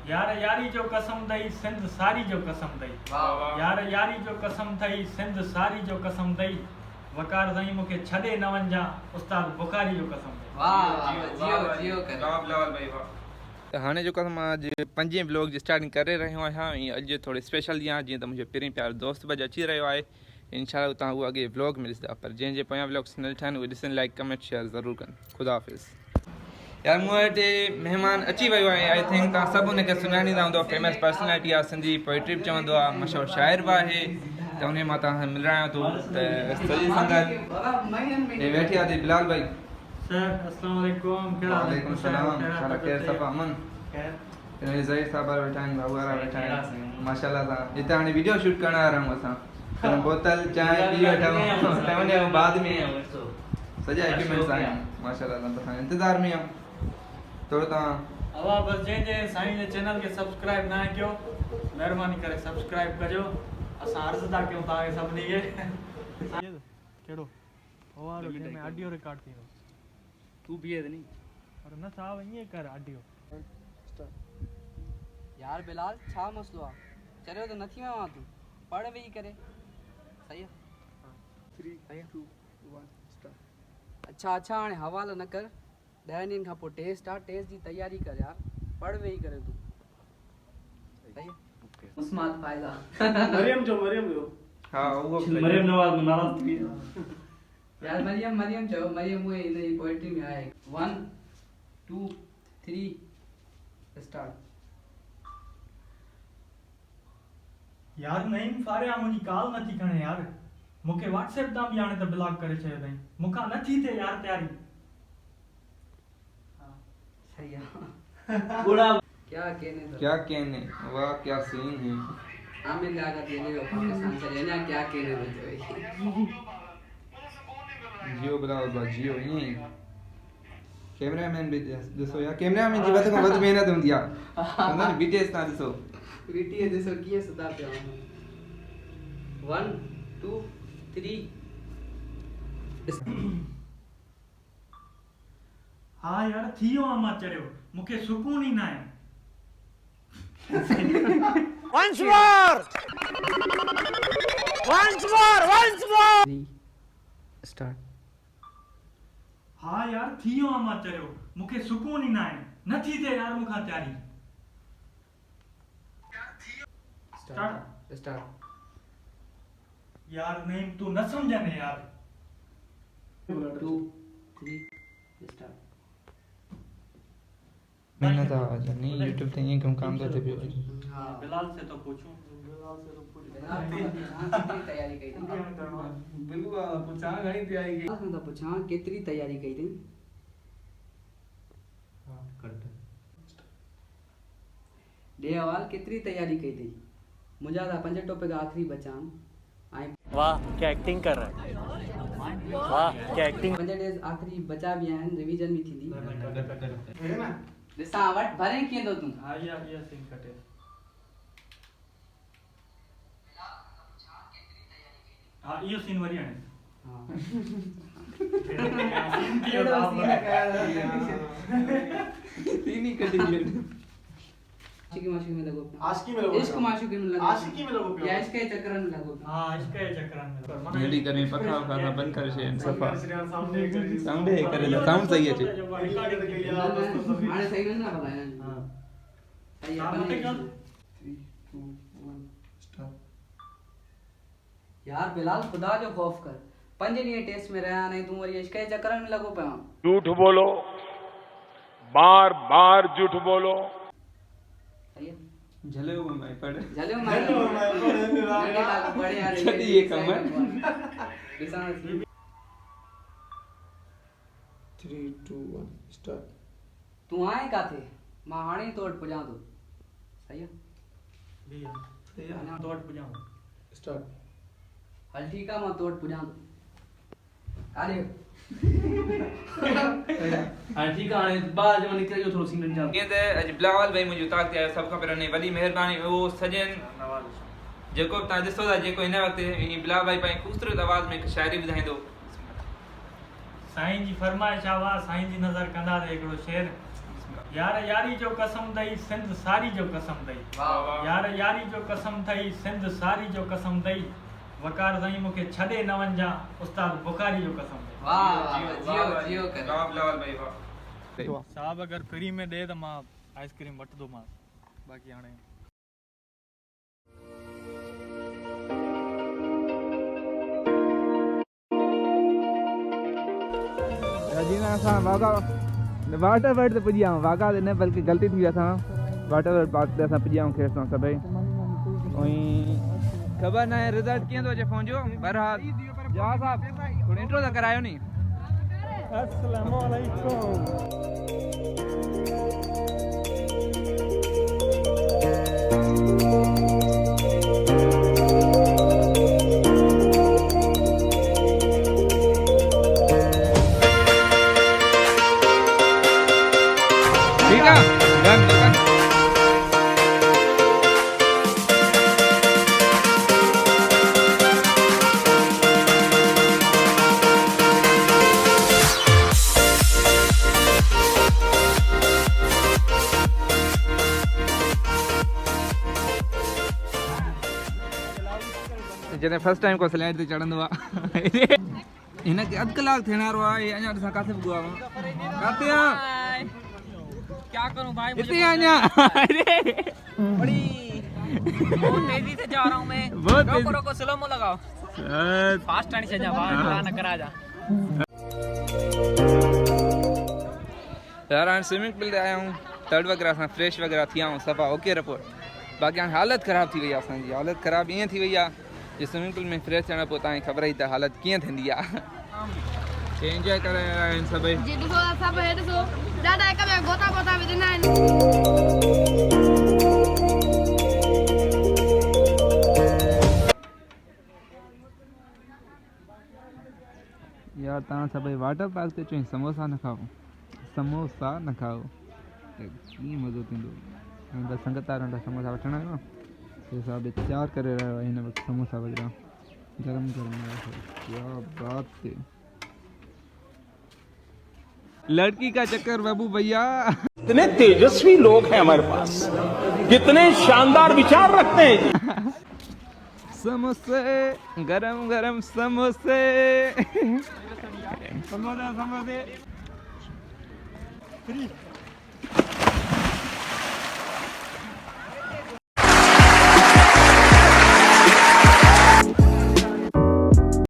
यार यारी जो कसम दई सिंध सारी जो कसम दई यार यारी जो कसम थई सिंध सारी जो कसम दई वकार दई मुखे छडे न वंजा उस्ताद बुखारी जो कसम दई वाह जियो जियो कर लाल भाई वाह तो हाणे जो असां अॼु 5 ब्लॉग जी स्टार्टिंग करे रहियो आहियां ऐं अॼु थोरी स्पेशल ॾींहुं आहे जीअं त मुंहिंजो पहिरीं प्यारो दोस्त बि अची रहियो आहे इंशाल्लाह तव्हां उहो अॻे ब्लॉग में ॾिसंदा पर जंहिंजे पोयां ब्लॉग्स न ॾिठा आहिनि उहे ॾिसनि लाइक कमेंट शेयर ज़रूरु कनि ख़ुदा हाफ़िज़ यार मूं वटि महिमान अची वियो आहे आई थिंक तव्हां सभु हुनखे सुञाणींदा हूंदव फेमस पर्सनैलिटी आहे सिंधी पोइट्री बि चवंदो आहे मशहूरु शाइर बि आहे त उन मां तव्हां मिलायां थो त सॼी संगत हे वेठी आहे बिलाल भाई सर अस्सलाम वालेकुम वालेकुम सलाम सारा खैर सफ़ा अमन खैर ज़हीर साहब वेठा आहिनि बाबू वारा वेठा आहिनि माशाल्लाह सां हिते हाणे वीडियो शूट करण आ रहा हूं असां बोतल चाय पी वेठा हूं तवने बाद में सॼा इक्विपमेंट्स आहिनि माशाल्लाह सां असां इंतज़ार में आहियूं तो तव्हां अवा बस जे साईं जे चैनल के सब्सक्राइब ना कयो मेहरबानी करे सब्सक्राइब कजो असां अर्ज़ था कयूं तव्हांखे सभिनी खे केड़ो ओ वारो में ऑडियो रिकॉर्ड थींदो तू बीए नहीं अरे न साहब ईअं कर ऑडियो यार बिलाल छा मसलो आ चलो तो नथी में वहां तू पढ़ वेही करे सही है 3 2 1 स्टार्ट अच्छा हाणे हवाला न कर 10 ॾींहंनि खां पोइ टेस्ट आहे टेस्ट जी तैयारी कर यार पढ़ वेही करे तू सही है ओके उस्मात फायदा मरियम जो हां वो मरियम नवाज नाराज थी यार मरियम जो मरियम हुए इन पोएट्री में आए 1 2 3 स्टार्ट यार नहीं फारे मुझी कॉल नथी खणे यार मुखे व्हाट्सएप ता भी आने त ब्लॉक करे छयो तई मुखा नथी थे यार तैयारी सही है बुरा क्या कहने वाह क्या सीन है आमिर लगा देने को पाकिस्तान से लेना क्या कहने में जियो बुलाओ जियो यही कैमरामैन भी ॾिसो यार कैमरामैन जी वध खां वध मेहनत हूंदी आहे हुन बीटीएस तां ॾिसो बीटीएस ॾिसो कीअं सुधा पिया 1 2 3 हाँ यार थियो आमा चढ़ियो मुखे सुकून ही ना है once more स्टार्ट हाँ यार थियो आमा चढ़ियो मुखे सुकून ही ना है नथी थे यार मुखा तैयारी स्टार्ट यार नहीं तू न समझने यार 2 3 स्टार्ट मेहनत आ जानी YouTube ते ये काम करते पियो हां बिलाल से तो पूछूं तैयारी कई बिल्कुल पूछा घणी तैयारी की असां तो पूछा केतरी तैयारी कई थी हां कट डे हवाल केतरी तैयारी कई थी मुझा था 5 टॉपिक आखिरी बचा आई वाह क्या एक्टिंग कर रहा है वाह क्या एक्टिंग 5 डेज आखिरी बचा भी हैं रिवीजन भी थी है ना दिसा वट भरे किए दो तुम हां या सीन कटे हां यो सीन वरी आने हां तीन ही कटी गई आशिकी माशिकी में लगो आशिकी में लगो इश्क माशिकी में लगो आशिकी में लगो या इसके चक्कर में लगो हां इसके चक्कर में जल्दी करे पखा पखा बंद कर शे सफा सामने साउंड है करे साउंड सही है आने सही ना बताया हां सही हां है 3 2 1 स्टार्ट यार बिलाल खुदा जो खौफ कर 5 ॾींहं टेस्ट में रहा नहीं तू वरी इसके चक्कर में लगो पिया झूठ बोलो बार बार झूठ बोलो सही है जले वो मैं पढ़ जले मैं पढ़े यार छदी ये कमर दिसा 3 2 1 स्टार्ट तू आए का थे मां हाणे तोड़ पुजा दो सही है भैया सही है तोड़ पुजाऊं स्टार्ट हल ठीक है मैं तोड़ पुजा दो अरे हाणे ठीक आहे हाणे ॿाहिरि जो निकिरे जो थोरो सीन जा कीअं त अॼु बिलावल भाई मुंहिंजो ताक़त आहे सभ खां पहिरियों वॾी महिरबानी उहो सॼनि जेको तव्हां ॾिसो था जेको हिन वक़्तु बिलावल भाई पंहिंजी ख़ूबसूरत आवाज़ में हिकु शाइरी ॿुधाईंदो साईं जी फरमाइश आवा साईं जी नज़र कंदा ते हिकिड़ो शेर यार यारी जो कसम दई सिंध सारी जो कसम दई यार यारी जो कसम थई सिंध सारी जो कसम दई वकार साईं मूंखे छॾे न वञा उस्ताद बुखारी जो कसम दई वाह वाह जियो जियो करे जवाब लाल भाई वाह साहब अगर फ्री में दे त मां आइसक्रीम वठंदोमांसि बाक़ी हाणे जीना असां वाघा वाटर वर्ड ते पुॼी आहियूं वाघा ते न बल्कि ग़लती थी असां वाटर वर्ड पार्क ते असां पुॼी आहियूं खेस सां सभई ऐं ख़बर न आहे रिज़ल्ट कीअं थो अचे फ़ोन जो बहरहाल जवाब साहब थोरो इंट्रो त करायो नी अस्सलामु अलैकुम ठीक है डन डन जॾहिं फर्स्ट टाइम को स्लाइड ते चढ़ंदो आहे हिनखे अधु कलाकु थियण वारो आहे अञा असां किथे पुॻो आहे किथे आहे क्या करूं भाई इतनी आना बड़ी बहुत तेजी से जा रहा हूं मैं बहुत रोको रोको स्लो मो लगाओ फास्ट आनी से जा बाहर ना करा जा यार हाणे स्विमिंग पूल ते आया आहियूं तड़ वग़ैरह असां फ्रेश वग़ैरह थी आहियूं सफ़ा ओके रिपोर्ट बाक़ी हाणे हालत ख़राब थी वई आहे असांजी हालत ख़राब ईअं थी वई आहे जे स्विमिंग पूल में फ्रेश थियण पोइ तव्हांखे ख़बर ई त हालत कीअं थींदी आहे एंजॉय करे रहिया आहिनि सभई जी ॾिसो सभु हे ॾिसो ॾाढा हिक ॿिया गोता गोता विझंदा आहिनि यार तव्हां सभई वाटर पार्क ते चई समोसा न खाओ समोसा न खाओ त कीअं मज़ो थींदो हाणे बसि संगत वारा नंढा समोसा वठण आयो आहे ते हिसाब तयारु करे रहियो आहे हिन वक़्तु समोसा वग़ैरह गरम गरम क्या बात है लड़की का चक्कर बाबू भैया कितने तेजस्वी लोग हैं हमारे पास कितने शानदार विचार रखते हैं समोसे गरम गरम समोसे समोसे फ्री